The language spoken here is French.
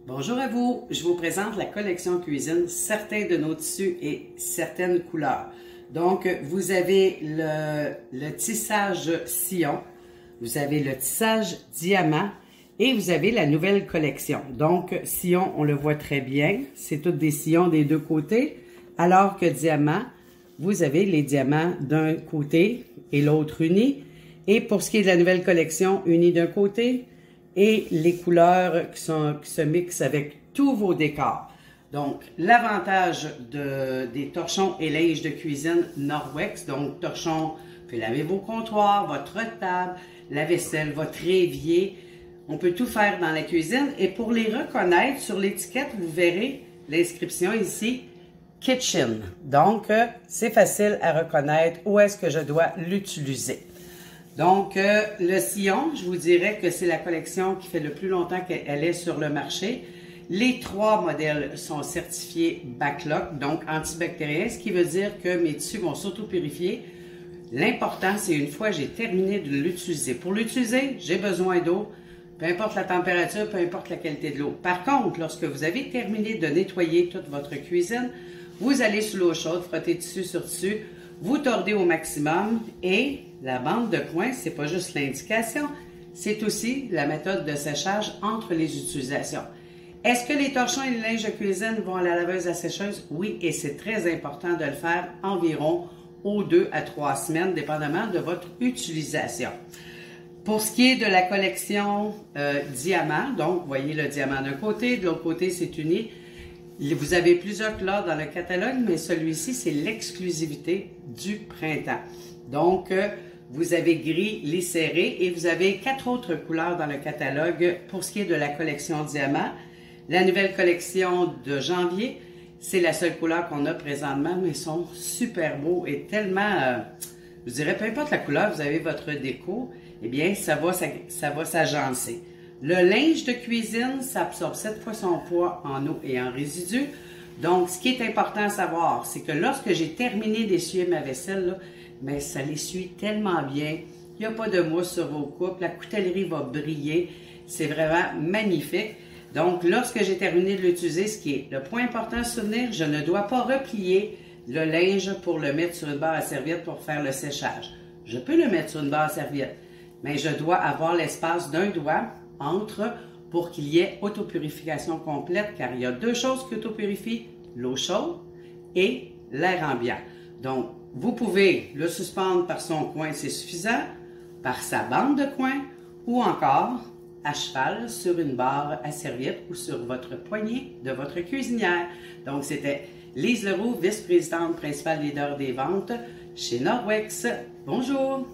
Bonjour à vous, je vous présente la collection cuisine, certains de nos tissus et certaines couleurs. Donc, vous avez le tissage sillon, vous avez le tissage diamant et vous avez la nouvelle collection. Donc, sillon, on le voit très bien, c'est tous des sillons des deux côtés, alors que diamant, vous avez les diamants d'un côté et l'autre unis. Et pour ce qui est de la nouvelle collection, unis d'un côté, et les couleurs qui se mixent avec tous vos décors. Donc, l'avantage des torchons et linge de cuisine Norwex, donc torchons, vous pouvez laver vos comptoirs, votre table, la vaisselle, votre évier, on peut tout faire dans la cuisine. Et pour les reconnaître, sur l'étiquette, vous verrez l'inscription ici, Kitchen. Donc, c'est facile à reconnaître où est-ce que je dois l'utiliser. Donc, le sillon, je vous dirais que c'est la collection qui fait le plus longtemps qu'elle est sur le marché. Les trois modèles sont certifiés Bacloc, donc antibactériens, ce qui veut dire que mes tissus vont s'auto-purifier. L'important, c'est une fois que j'ai terminé de l'utiliser. Pour l'utiliser, j'ai besoin d'eau, peu importe la température, peu importe la qualité de l'eau. Par contre, lorsque vous avez terminé de nettoyer toute votre cuisine, vous allez sous l'eau chaude, frotter tissu sur tissu, vous tordez au maximum et la bande de coin, c'est pas juste l'indication, c'est aussi la méthode de séchage entre les utilisations. Est-ce que les torchons et les linges de cuisine vont à la laveuse à sécheuse? Oui, et c'est très important de le faire environ aux 2 à 3 semaines, dépendamment de votre utilisation. Pour ce qui est de la collection diamant, donc vous voyez le diamant d'un côté, de l'autre côté c'est uni. Vous avez plusieurs couleurs dans le catalogue, mais celui-ci, c'est l'exclusivité du printemps. Donc, vous avez gris lisséré et vous avez 4 autres couleurs dans le catalogue pour ce qui est de la collection diamant. La nouvelle collection de janvier, c'est la seule couleur qu'on a présentement, mais ils sont super beaux et tellement, je dirais, peu importe la couleur, vous avez votre déco, eh bien, ça va s'agencer. Le linge de cuisine, ça absorbe 7 fois son poids en eau et en résidus. Donc, ce qui est important à savoir, c'est que lorsque j'ai terminé d'essuyer ma vaisselle, là, bien, ça l'essuie tellement bien. Il n'y a pas de mousse sur vos coupes. La coutellerie va briller. C'est vraiment magnifique. Donc, lorsque j'ai terminé de l'utiliser, ce qui est le point important à souvenir, je ne dois pas replier le linge pour le mettre sur une barre à serviette pour faire le séchage. Je peux le mettre sur une barre à serviette, mais je dois avoir l'espace d'un doigt entre pour qu'il y ait autopurification complète, car il y a deux choses qui autopurifient, l'eau chaude et l'air ambiant. Donc, vous pouvez le suspendre par son coin, c'est suffisant, par sa bande de coin, ou encore à cheval sur une barre à serviette ou sur votre poignet de votre cuisinière. Donc, c'était Lise Leroux, vice-présidente principale leader des ventes chez Norwex. Bonjour!